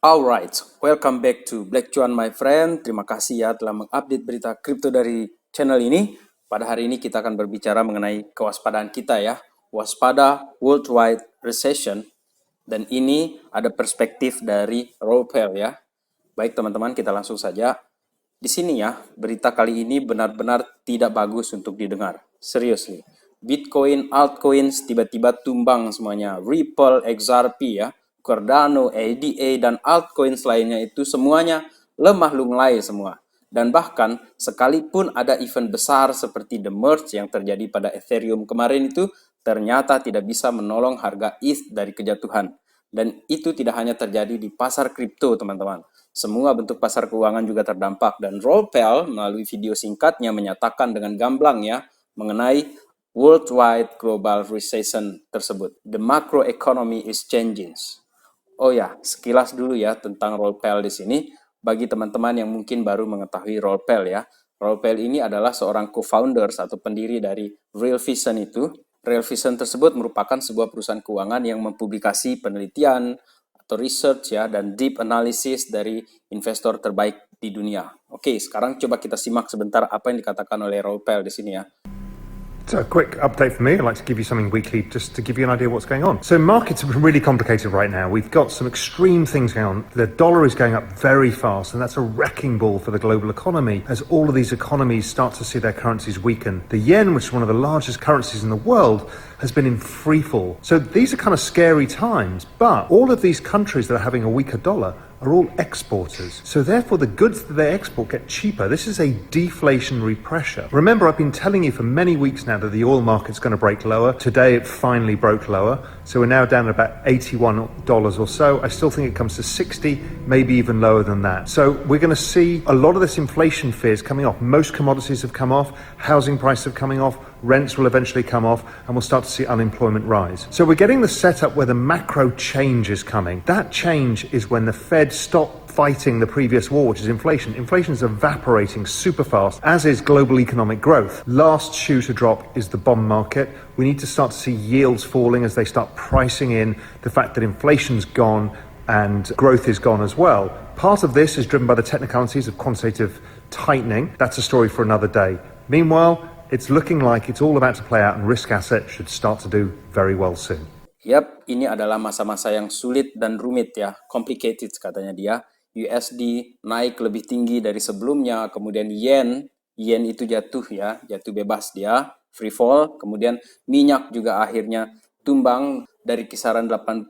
Alright, welcome back to Black Cuan my friend. Terima kasih ya telah mengupdate berita kripto dari channel ini. Pada hari ini kita akan berbicara mengenai kewaspadaan kita ya. Waspada worldwide recession. Dan ini ada perspektif dari Ropel ya. Baik teman-teman, kita langsung saja. Di sini ya, berita kali ini benar-benar tidak bagus untuk didengar. Seriously. Bitcoin, altcoins tiba-tiba tumbang semuanya. Ripple, XRP ya. Cardano, ADA, dan altcoins lainnya itu semuanya lemah lunglai semua. Dan bahkan sekalipun ada event besar seperti The Merge yang terjadi pada Ethereum kemarin itu ternyata tidak bisa menolong harga ETH dari kejatuhan. Dan itu tidak hanya terjadi di pasar kripto teman-teman. Semua bentuk pasar keuangan juga terdampak. Dan Ropel melalui video singkatnya menyatakan dengan gamblang ya mengenai worldwide global recession tersebut. The macro economy is changing. Oh ya, sekilas dulu ya tentang Ropel di sini. Bagi teman-teman yang mungkin baru mengetahui Ropel ya. Ropel ini adalah seorang co-founders atau pendiri dari Real Vision itu. Real Vision tersebut merupakan sebuah perusahaan keuangan yang mempublikasi penelitian atau research ya dan deep analysis dari investor terbaik di dunia. Oke, sekarang coba kita simak sebentar apa yang dikatakan oleh Ropel di sini ya. So a quick update for me. I'd like to give you something weekly just to give you an idea of what's going on. So markets are really complicated right now. We've got some extreme things going on. The dollar is going up very fast, and that's a wrecking ball for the global economy as all of these economies start to see their currencies weaken. The yen, which is one of the largest currencies in the world, has been in free fall. So these are kind of scary times, but all of these countries that are having a weaker dollar are all exporters. So therefore the goods that they export get cheaper. This is a deflationary pressure. Remember, I've been telling you for many weeks now that the oil market's going to break lower. Today it finally broke lower. So we're now down at about $81 or so. I still think it comes to 60, maybe even lower than that. So we're going to see a lot of this inflation fears coming off. Most commodities have come off. Housing prices are coming off. Rents will eventually come off, and we'll start to see unemployment rise. So we're getting the setup where the macro change is coming. That change is when the Fed stop fighting the previous war, which is inflation. Inflation is evaporating super fast, as is global economic growth. Last shoe to drop is the bond market. We need to start to see yields falling as they start pricing in the fact that inflation's gone and growth is gone as well. Part of this is driven by the technicalities of quantitative tightening. That's a story for another day. Meanwhile, it's looking like it's all about to play out and risk assets should start to do very well soon. Yap, ini adalah masa-masa yang sulit dan rumit ya, complicated katanya dia. USD naik lebih tinggi dari sebelumnya, kemudian yen itu jatuh ya, jatuh bebas dia, free fall, kemudian minyak juga akhirnya tumbang dari kisaran 81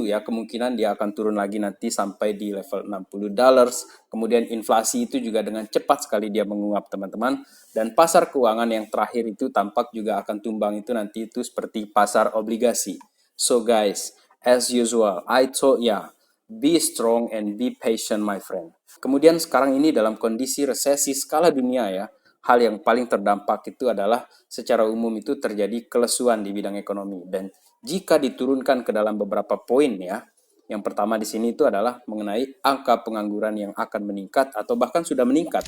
ya, kemungkinan dia akan turun lagi nanti sampai di level $60. Kemudian inflasi itu juga dengan cepat sekali dia menguap teman-teman. Dan pasar keuangan yang terakhir itu tampak juga akan tumbang itu nanti itu seperti pasar obligasi. So guys, as usual, I told ya, be strong and be patient my friend. Kemudian sekarang ini dalam kondisi resesi skala dunia ya, hal yang paling terdampak itu adalah secara umum itu terjadi kelesuan di bidang ekonomi. Dan jika diturunkan ke dalam beberapa poin ya, yang pertama di sini itu adalah mengenai angka pengangguran yang akan meningkat atau bahkan sudah meningkat.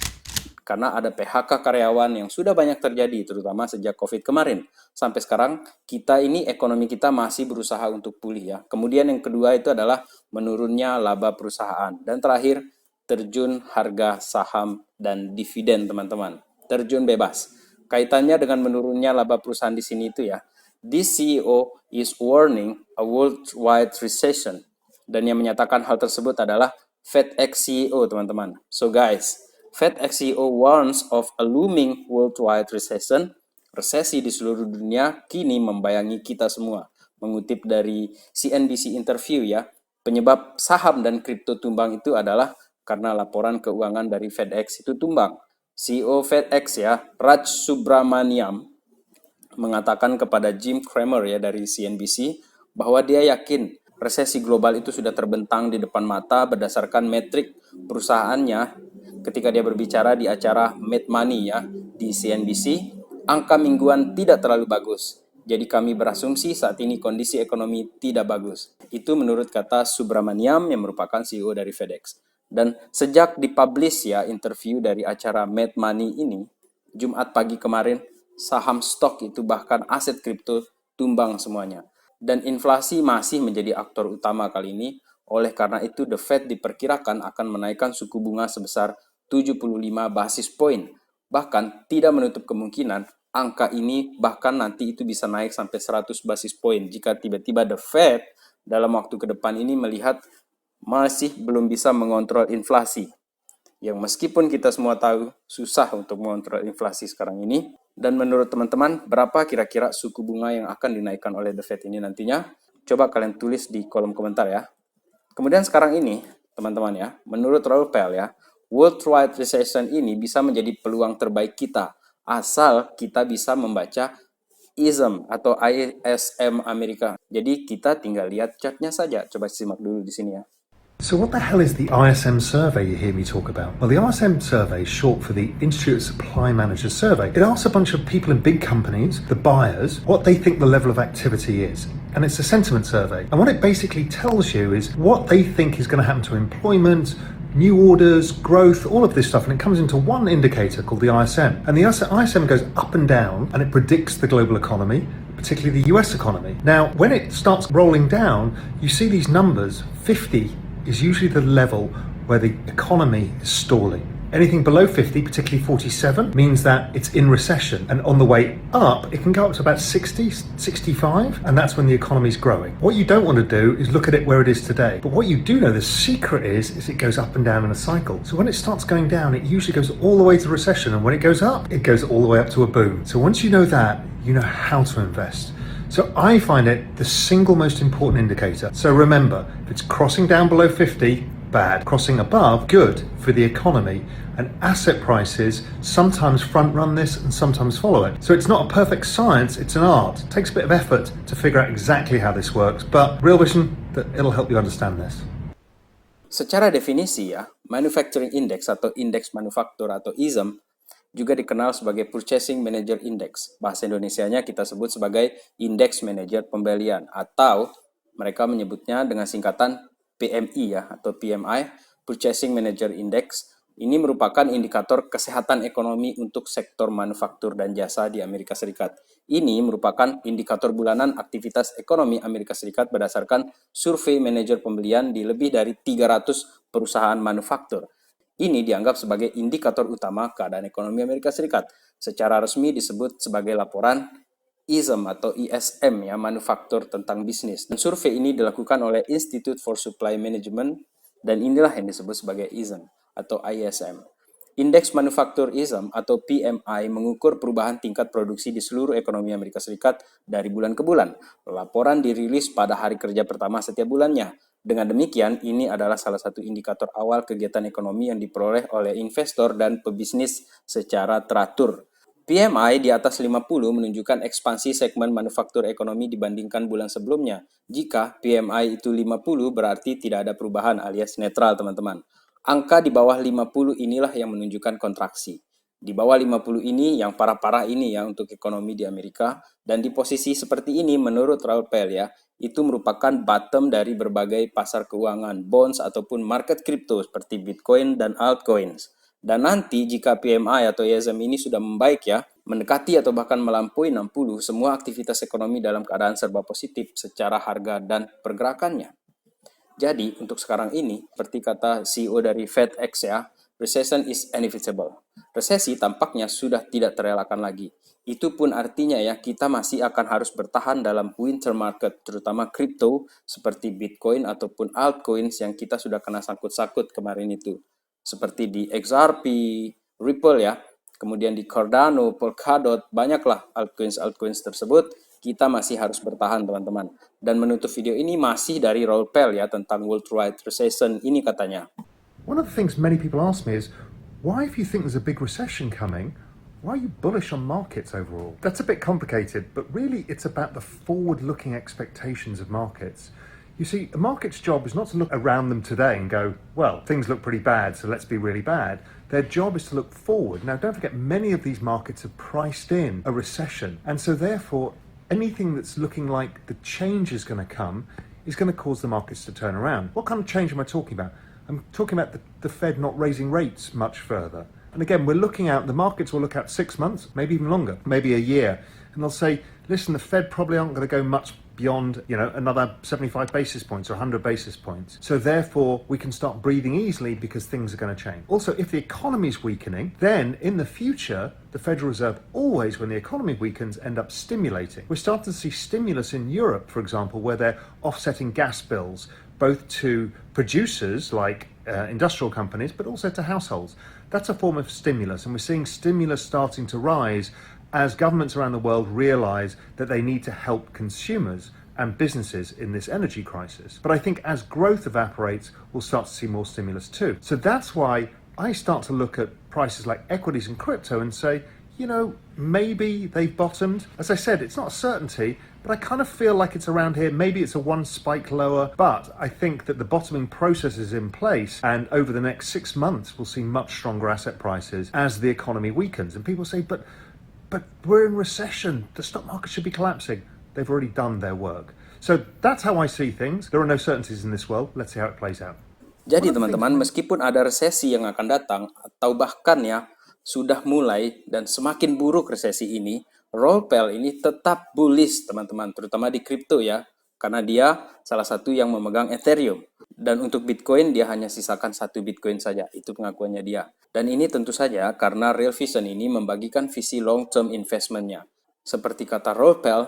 Karena ada PHK karyawan yang sudah banyak terjadi, terutama sejak COVID kemarin. Sampai sekarang, kita ini, ekonomi kita masih berusaha untuk pulih ya. Kemudian yang kedua itu adalah menurunnya laba perusahaan. Dan terakhir, terjun harga saham dan dividen teman-teman. Terjun bebas. Kaitannya dengan menurunnya laba perusahaan di sini itu ya. This CEO is warning a worldwide recession. Dan yang menyatakan hal tersebut adalah FedEx CEO teman-teman. So guys, FedEx CEO warns of a looming worldwide recession. Resesi di seluruh dunia kini membayangi kita semua. Mengutip dari CNBC interview ya, penyebab saham dan kripto tumbang itu adalah karena laporan keuangan dari FedEx itu tumbang. CEO FedEx ya, Raj Subramaniam, mengatakan kepada Jim Cramer ya dari CNBC bahwa dia yakin resesi global itu sudah terbentang di depan mata berdasarkan metrik perusahaannya ketika dia berbicara di acara Mad Money ya di CNBC. Angka mingguan tidak terlalu bagus. Jadi kami berasumsi saat ini kondisi ekonomi tidak bagus. Itu menurut kata Subramaniam yang merupakan CEO dari FedEx. Dan sejak dipublish ya interview dari acara Mad Money ini, Jumat pagi kemarin, saham stok itu bahkan aset kripto tumbang semuanya. Dan inflasi masih menjadi aktor utama kali ini. Oleh karena itu, The Fed diperkirakan akan menaikkan suku bunga sebesar 75 basis poin. Bahkan tidak menutup kemungkinan angka ini bahkan nanti itu bisa naik sampai 100 basis poin jika tiba-tiba The Fed dalam waktu ke depan ini melihat masih belum bisa mengontrol inflasi. Yang meskipun kita semua tahu susah untuk mengontrol inflasi sekarang ini. Dan menurut teman-teman, berapa kira-kira suku bunga yang akan dinaikkan oleh The Fed ini nantinya? Coba kalian tulis di kolom komentar ya. Kemudian sekarang ini, teman-teman ya, menurut Raoul Pal ya, worldwide recession ini bisa menjadi peluang terbaik kita, asal kita bisa membaca ISM atau ISM Amerika. Jadi kita tinggal lihat chartnya saja. Coba simak dulu di sini ya. So what the hell is the ISM survey you hear me talk about? Well, the ISM survey is short for the Institute of Supply Managers Survey. It asks a bunch of people in big companies, the buyers, what they think the level of activity is. And it's a sentiment survey. And what it basically tells you is what they think is going to happen to employment, new orders, growth, all of this stuff. And it comes into one indicator called the ISM. And the ISM goes up and down and it predicts the global economy, particularly the US economy. Now, when it starts rolling down, you see these numbers, 50 is usually the level where the economy is stalling. Anything below 50, particularly 47, means that it's in recession. And on the way up, it can go up to about 60, 65, and that's when the economy's growing. What you don't want to do is look at it where it is today. But what you do know, the secret is it goes up and down in a cycle. So when it starts going down, it usually goes all the way to recession. And when it goes up, it goes all the way up to a boom. So once you know that, you know how to invest. So I find it the single most important indicator. So remember, if it's crossing down below 50, bad. Crossing above, good for the economy. And asset prices sometimes front run this and sometimes follow it. So it's not a perfect science, it's an art. It takes a bit of effort to figure out exactly how this works, but Real Vision, that it'll help you understand this. Secara definisi ya, Manufacturing Index atau Indeks Manufaktur atau ISM juga dikenal sebagai Purchasing Manager Index. Bahasa Indonesianya kita sebut sebagai Indeks Manajer Pembelian atau mereka menyebutnya dengan singkatan PMI ya atau PMI, Purchasing Manager Index. Ini merupakan indikator kesehatan ekonomi untuk sektor manufaktur dan jasa di Amerika Serikat. Ini merupakan indikator bulanan aktivitas ekonomi Amerika Serikat berdasarkan survei manajer pembelian di lebih dari 300 perusahaan manufaktur. Ini dianggap sebagai indikator utama keadaan ekonomi Amerika Serikat. Secara resmi disebut sebagai laporan ISM atau ISM ya, manufaktur tentang bisnis. Dan survei ini dilakukan oleh Institute for Supply Management dan inilah yang disebut sebagai ISM atau ISM. Indeks Manufaktur ISM atau PMI mengukur perubahan tingkat produksi di seluruh ekonomi Amerika Serikat dari bulan ke bulan. Laporan dirilis pada hari kerja pertama setiap bulannya. Dengan demikian, ini adalah salah satu indikator awal kegiatan ekonomi yang diperoleh oleh investor dan pebisnis secara teratur. PMI di atas 50 menunjukkan ekspansi segmen manufaktur ekonomi dibandingkan bulan sebelumnya. Jika PMI itu 50 berarti tidak ada perubahan alias netral, teman-teman. Angka di bawah 50 inilah yang menunjukkan kontraksi. Di bawah 50 ini yang parah-parah ini ya untuk ekonomi di Amerika. Dan di posisi seperti ini menurut Raoul Pal ya, itu merupakan bottom dari berbagai pasar keuangan, bonds ataupun market kripto seperti Bitcoin dan altcoins. Dan nanti jika PMI atau ISM ini sudah membaik ya, mendekati atau bahkan melampaui 60, semua aktivitas ekonomi dalam keadaan serba positif secara harga dan pergerakannya. Jadi untuk sekarang ini, seperti kata CEO dari FedEx ya, recession is inevitable. Resesi tampaknya sudah tidak terelakkan lagi. Itu pun artinya ya kita masih akan harus bertahan dalam winter market, terutama kripto seperti Bitcoin ataupun altcoins yang kita sudah kena sangkut-sangkut kemarin itu. Seperti di XRP, Ripple ya, kemudian di Cardano, Polkadot, banyaklah altcoins tersebut. Kita masih harus bertahan teman-teman. Dan menutup video ini masih dari Raoul Pal ya tentang worldwide recession ini katanya. One of the things many people ask me is, why if you think there's a big recession coming, why are you bullish on markets overall? That's a bit complicated, but really it's about the forward-looking expectations of markets. You see, a market's job is not to look around them today and go, well, things look pretty bad, so let's be really bad. Their job is to look forward. Now, don't forget, many of these markets have priced in a recession, and so therefore, anything that's looking like the change is going to come is going to cause the markets to turn around. What kind of change am I talking about? I'm talking about the Fed not raising rates much further. And again, we're looking out, the markets will look out 6 months, maybe even longer, maybe a year. And they'll say, listen, the Fed probably aren't going to go much beyond, another 75 basis points or 100 basis points. So therefore, we can start breathing easily because things are going to change. Also, if the economy is weakening, then in the future, the Federal Reserve always, when the economy weakens, end up stimulating. We're starting to see stimulus in Europe, for example, where they're offsetting gas bills, both to producers like industrial companies, but also to households. That's a form of stimulus, and we're seeing stimulus starting to rise as governments around the world realize that they need to help consumers and businesses in this energy crisis. But I think as growth evaporates, we'll start to see more stimulus too. So that's why I start to look at prices like equities and crypto and say, maybe they've bottomed. As I said, it's not a certainty, but I kind of feel like it's around here. Maybe it's a one spike lower, but I think that the bottoming process is in place, and over the next 6 months, we'll see much stronger asset prices as the economy weakens. And people say, but we're in recession. The stock market should be collapsing. They've already done their work. So that's how I see things. There are no certainties in this world. Let's see how it plays out. Jadi teman-teman, meskipun ada resesi yang akan datang, atau bahkan ya, sudah mulai dan semakin buruk resesi ini, Roel ini tetap bullish teman-teman, terutama di kripto ya, karena dia salah satu yang memegang Ethereum. Dan untuk Bitcoin dia hanya sisakan 1 Bitcoin saja, itu pengakuannya dia. Dan ini tentu saja karena Real Vision ini membagikan visi long term investmentnya. Seperti kata Roel,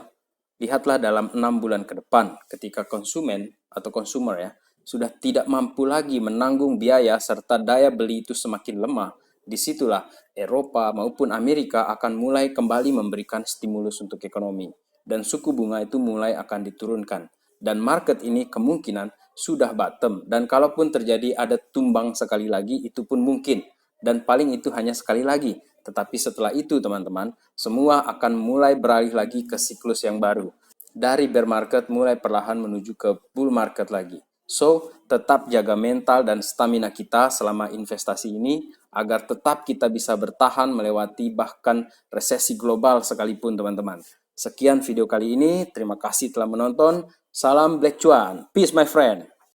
lihatlah dalam 6 bulan ke depan ketika konsumen atau consumer ya, sudah tidak mampu lagi menanggung biaya serta daya beli itu semakin lemah. Disitulah Eropa maupun Amerika akan mulai kembali memberikan stimulus untuk ekonomi. Dan suku bunga itu mulai akan diturunkan. Dan market ini kemungkinan sudah bottom. Dan kalaupun terjadi ada tumbang sekali lagi, itu pun mungkin. Dan paling itu hanya sekali lagi. Tetapi setelah itu teman-teman, semua akan mulai beralih lagi ke siklus yang baru. Dari bear market mulai perlahan menuju ke bull market lagi. So, tetap jaga mental dan stamina kita selama investasi ini agar tetap kita bisa bertahan melewati bahkan resesi global sekalipun teman-teman. Sekian video kali ini, terima kasih telah menonton. Salam Black Cuan. Peace my friend.